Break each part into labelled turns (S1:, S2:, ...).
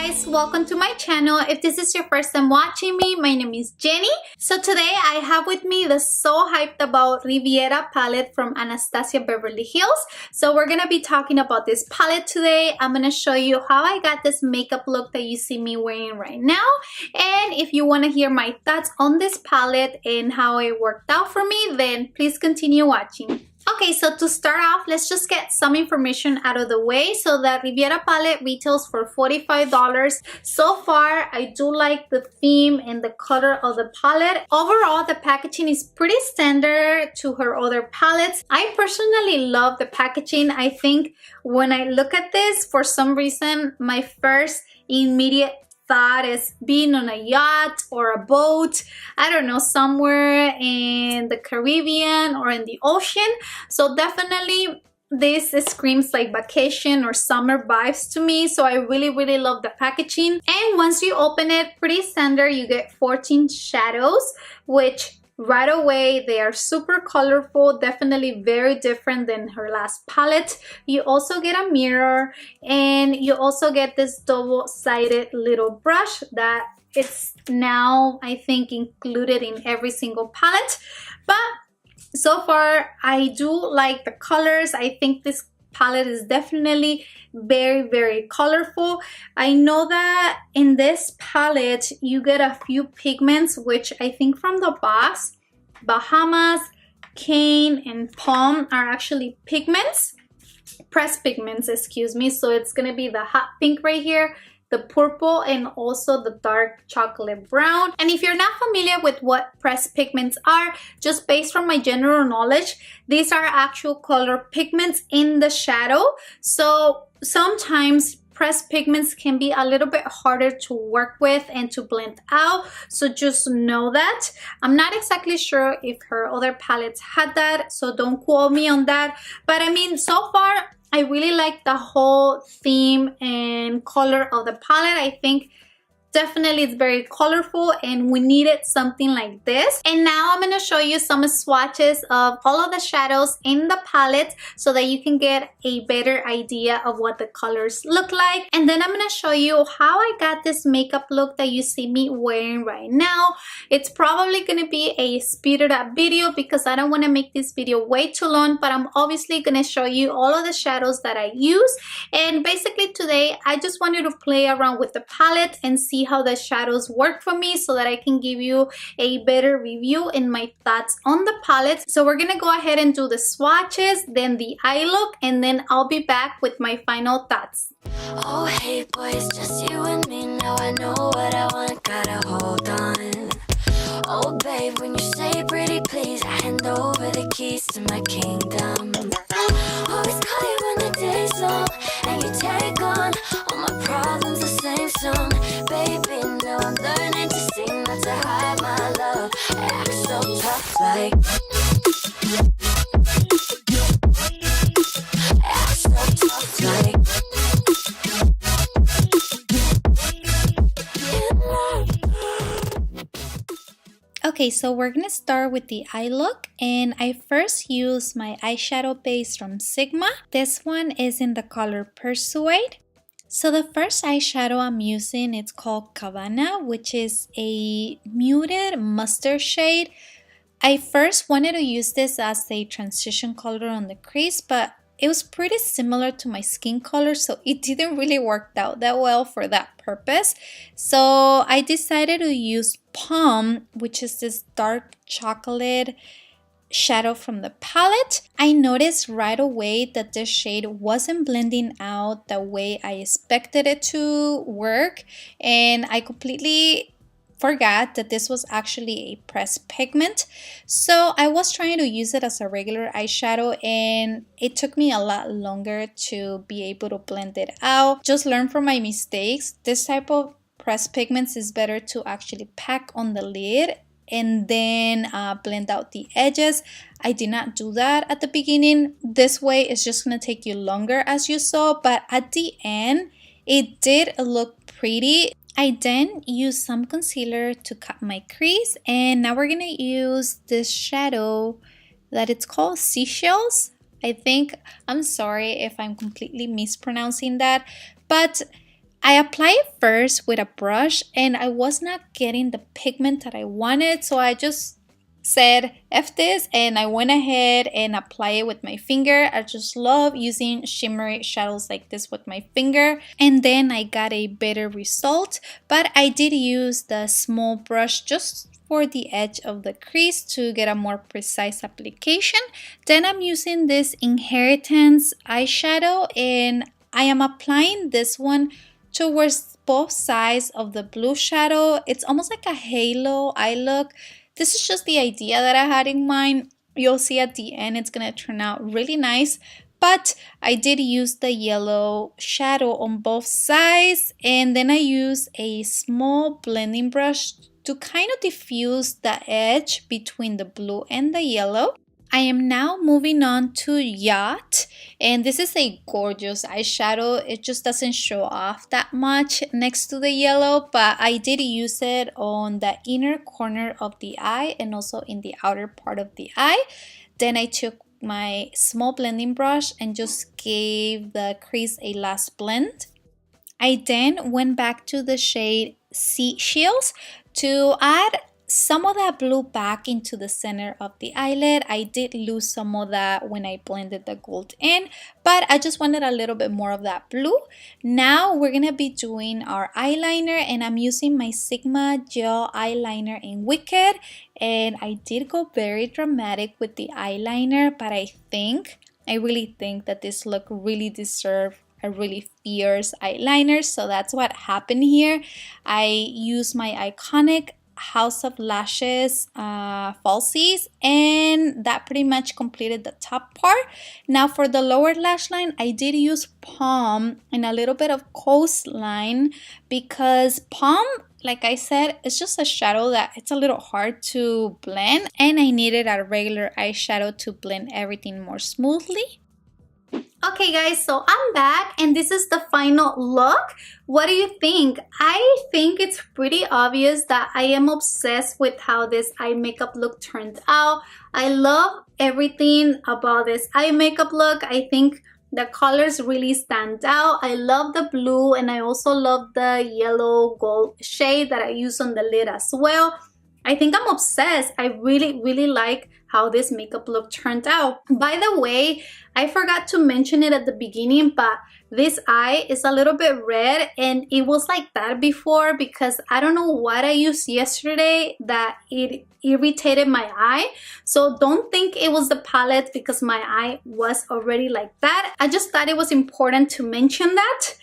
S1: guys, welcome to my channel. If this is your first time watching me, my name is Jenny. So today I have with me the so hyped about Riviera palette from Anastasia Beverly Hills. So we're gonna be talking about this palette today. I'm gonna show you how I got this makeup look that you see me wearing right now. And if you wanna hear my thoughts on this palette and how it worked out for me, then please continue watching. Okay, so to start off, let's just get some information out of the way. So the Riviera palette retails for $45. So far, I do like the theme and the color of the palette. Overall, the packaging is pretty standard to her other palettes. I personally love the packaging. I think when I look at this, for some reason, my first immediate thought is being on a yacht or a boat, I don't know, somewhere in the Caribbean or in the ocean. So definitely this screams like vacation or summer vibes to me. So I really love the packaging. And once you open it, pretty standard, you get 14 shadows, which right away they are super colorful, definitely very different than her last palette. You also get a mirror, and you also get this double-sided little brush that it's now I think included in every single palette. But so far I do like the colors. I think this palette is definitely very colorful. I know that in this palette you get a few pigments, which I think from the box, Bahamas, Cane, and Palm are actually pigments, pressed pigments, excuse me. So it's gonna be the hot pink right here, the purple, and also the dark chocolate brown. And if you're not familiar with what pressed pigments are, just based from my general knowledge, these are actual color pigments in the shadow. So sometimes pressed pigments can be a little bit harder to work with and to blend out, so just know that. I'm not exactly sure if her other palettes had that, so don't quote me on that. But I mean, so far I really like the whole theme and color of the palette. I think definitely it's very colorful and we needed something like this. And now I'm going to show you some swatches of all of the shadows in the palette so that you can get a better idea of what the colors look like. And then I'm going to show you how I got this makeup look that you see me wearing right now. It's probably going to be a speeded up video because I don't want to make this video way too long, but I'm obviously going to show you all of the shadows that I use. And basically today I just wanted to play around with the palette and see how the shadows work for me so that I can give you a better review and my thoughts on the palette. So we're gonna go ahead and do the swatches, then the eye look, and then I'll be back with my final thoughts.
S2: Oh hey boys, just you and me. Now I know what I want, gotta hold on. Oh babe, when you say pretty please, I hand over the keys to my kingdom. Always call you when the day's long and you take on all my problems the same song. Baby, now I'm learning to sing, not to hide my love. I act so tough like act so tough like
S1: Okay, so we're gonna start with the eye look, and I first use my eyeshadow base from Sigma. This one is in the color Persuade. So the first eyeshadow I'm using, it's called Cabana, which is a muted mustard shade. I first wanted to use this as a transition color on the crease, but it was pretty similar to my skin color, so it didn't really work out that well for that purpose. So I decided to use Palm, which is this dark chocolate shadow from the palette. I noticed right away that this shade wasn't blending out the way I expected it to work, and I completely forgot that this was actually a pressed pigment. So I was trying to use it as a regular eyeshadow and it took me a lot longer to be able to blend it out. Just learn from my mistakes. This type of pressed pigments is better to actually pack on the lid and then blend out the edges. I did not do that at the beginning. This way it's just gonna take you longer, as you saw, but at the end it did look pretty. I then used some concealer to cut my crease, and now we're gonna use this shadow that it's called Seashells. I think, I'm sorry if I'm completely mispronouncing that, but I applied it first with a brush and I was not getting the pigment that I wanted, so I just said F this and I went ahead and applied it with my finger. I just love using shimmery shadows like this with my finger, and then I got a better result, but I did use the small brush just for the edge of the crease to get a more precise application. Then I'm using this Inheritance eyeshadow and I am applying this one towards both sides of the blue shadow. It's almost like a halo eye look. This is just the idea that I had in mind. You'll see at the end it's gonna turn out really nice, but I did use the yellow shadow on both sides, and then I used a small blending brush to kind of diffuse the edge between the blue and the yellow. I am now moving on to Yacht, and this is a gorgeous eyeshadow. It just doesn't show off that much next to the yellow, but I did use it on the inner corner of the eye and also in the outer part of the eye. Then I took my small blending brush and just gave the crease a last blend. I then went back to the shade Seashells to add some of that blue back into the center of the eyelid. I did lose some of that when I blended the gold in, but I just wanted a little bit more of that blue. Now we're gonna be doing our eyeliner, and I'm using my Sigma gel eyeliner in Wicked, and I did go very dramatic with the eyeliner, but I really think that this look really deserved a really fierce eyeliner, so that's what happened here. I used my iconic House of Lashes falsies, and that pretty much completed the top part. Now for the lower lash line, I did use Palm and a little bit of Coastline, because Palm, like I said, it's just a shadow that it's a little hard to blend, and I needed a regular eyeshadow to blend everything more smoothly. Okay guys, so I'm back and this is the final look. What do you think? I think it's pretty obvious that I am obsessed with how this eye makeup look turned out. I love everything about this eye makeup look. I think the colors really stand out. I love the blue, and I also love the yellow gold shade that I use on the lid as well. I think I'm obsessed. I really like how this makeup look turned out. By the way, I forgot to mention it at the beginning, but this eye is a little bit red, and it was like that before because I don't know what I used yesterday that it irritated my eye. So don't think it was the palette because my eye was already like that. I just thought it was important to mention that.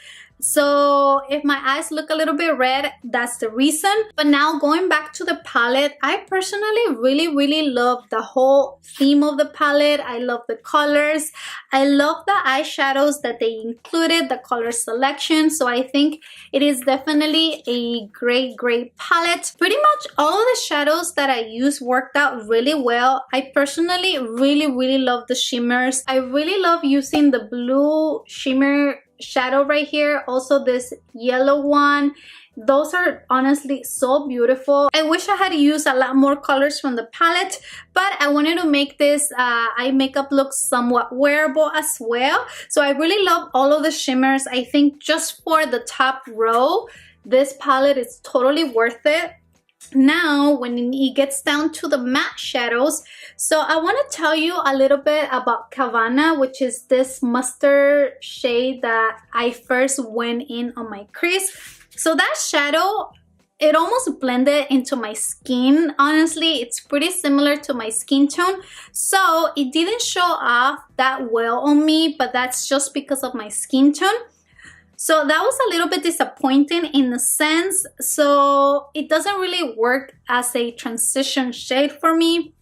S1: So if my eyes look a little bit red, that's the reason. But now going back to the palette, I personally really love the whole theme of the palette. I love the colors. I love the eyeshadows that they included, the color selection. So I think it is definitely a great palette. Pretty much all of the shadows that I used worked out really well. I personally really love the shimmers. I really love using the blue shimmer shadow right here, also this yellow one. Those are honestly so beautiful. I wish I had used a lot more colors from the palette, but I wanted to make this eye makeup look somewhat wearable as well. So I really love all of the shimmers. I think just for the top row, this palette is totally worth it. Now when it gets down to the matte shadows, so I want to tell you a little bit about Cabana, which is this mustard shade that I first went in on my crease. So that shadow, it almost blended into my skin. Honestly, it's pretty similar to my skin tone, so it didn't show off that well on me, but that's just because of my skin tone. So that was a little bit disappointing in a sense. So it doesn't really work as a transition shade for me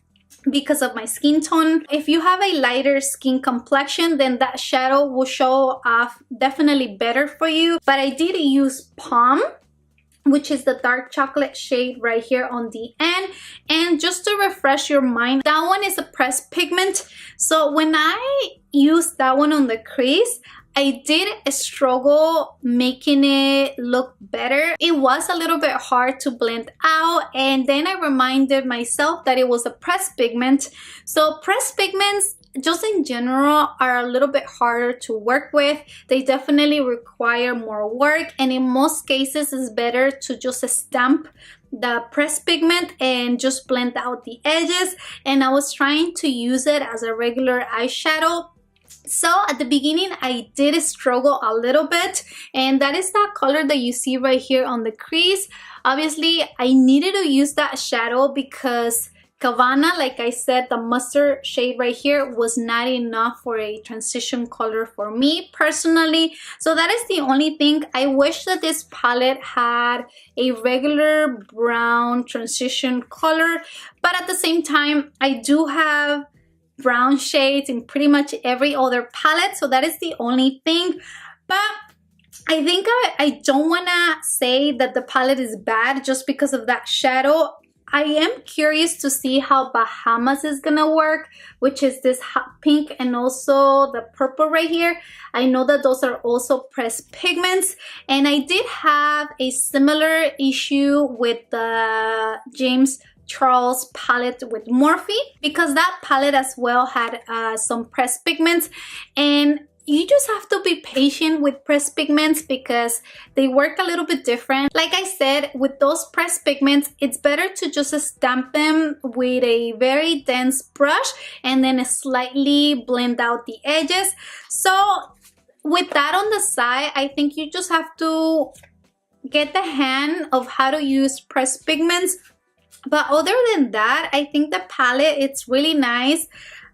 S1: because of my skin tone. If you have a lighter skin complexion, then that shadow will show off definitely better for you. But I did use Palm, which is the dark chocolate shade right here on the end. And just to refresh your mind, that one is a pressed pigment. So when I used that one on the crease, I did struggle making it look better. It was a little bit hard to blend out, and then I reminded myself that it was a pressed pigment. So pressed pigments just in general are a little bit harder to work with. They definitely require more work, and in most cases it's better to just stamp the pressed pigment and just blend out the edges. And I was trying to use it as a regular eyeshadow. So at the beginning I did struggle a little bit, and that is that color that you see right here on the crease. Obviously I needed to use that shadow because Cabana, like I said, the mustard shade right here was not enough for a transition color for me personally. So that is the only thing. I wish that this palette had a regular brown transition color, but at the same time I do have brown shades in pretty much every other palette, so that is the only thing. But I think I don't want to say that the palette is bad just because of that shadow. I am curious to see how Bahamas is gonna work, which is this hot pink and also the purple right here. I know that those are also pressed pigments, and I did have a similar issue with the James Charles palette with Morphe, because that palette as well had some pressed pigments, and you just have to be patient with pressed pigments because they work a little bit different. Like I said, with those pressed pigments, it's better to just stamp them with a very dense brush and then slightly blend out the edges. So with that on the side, I think you just have to get the hang of how to use pressed pigments. But other than that, I think the palette, it's really nice.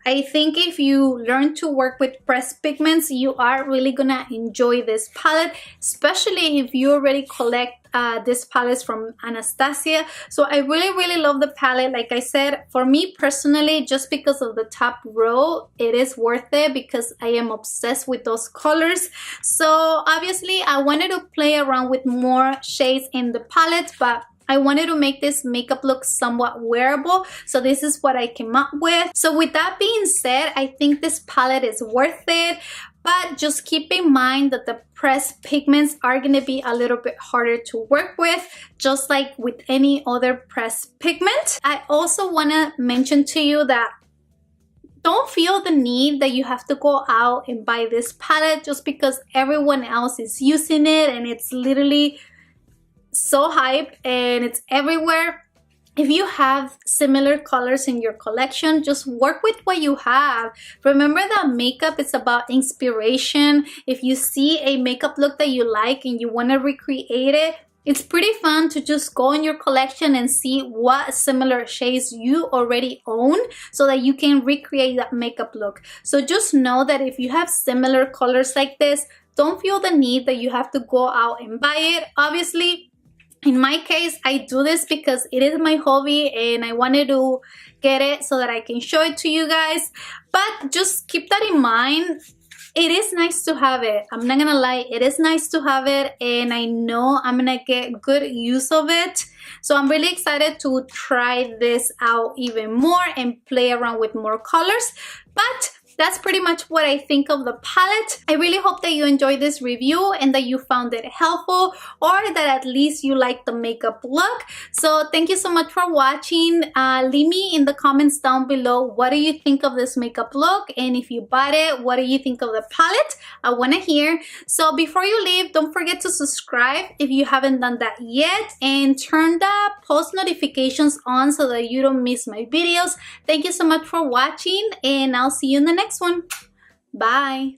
S1: I think if you learn to work with pressed pigments, you are really gonna enjoy this palette, especially if you already collect this palette from Anastasia. So I really love the palette. Like I said, for me personally, just because of the top row, it is worth it because I am obsessed with those colors. So obviously I wanted to play around with more shades in the palette, but I wanted to make this makeup look somewhat wearable, so this is what I came up with. So with that being said, I think this palette is worth it, but just keep in mind that the pressed pigments are going to be a little bit harder to work with, just like with any other pressed pigment. I also want to mention to you that don't feel the need that you have to go out and buy this palette just because everyone else is using it and it's literally so hype and it's everywhere. If you have similar colors in your collection, just work with what you have. Remember that makeup is about inspiration. If you see a makeup look that you like and you want to recreate it, it's pretty fun to just go in your collection and see what similar shades you already own so that you can recreate that makeup look. So just know that if you have similar colors like this, don't feel the need that you have to go out and buy it. Obviously, in my case, I do this because it is my hobby and I wanted to get it so that I can show it to you guys. But just keep that in mind. It is nice to have it. I'm not gonna lie, it is nice to have it, and I know I'm gonna get good use of it. So I'm really excited to try this out even more and play around with more colors. But that's pretty much what I think of the palette. I really hope that you enjoyed this review and that you found it helpful, or that at least you like the makeup look. So thank you so much for watching. Leave me in the comments down below, what do you think of this makeup look? And if you bought it, what do you think of the palette? I want to hear. So before you leave, don't forget to subscribe if you haven't done that yet, and turn the post notifications on so that you don't miss my videos. Thank you so much for watching, and I'll see you in the next one. Bye.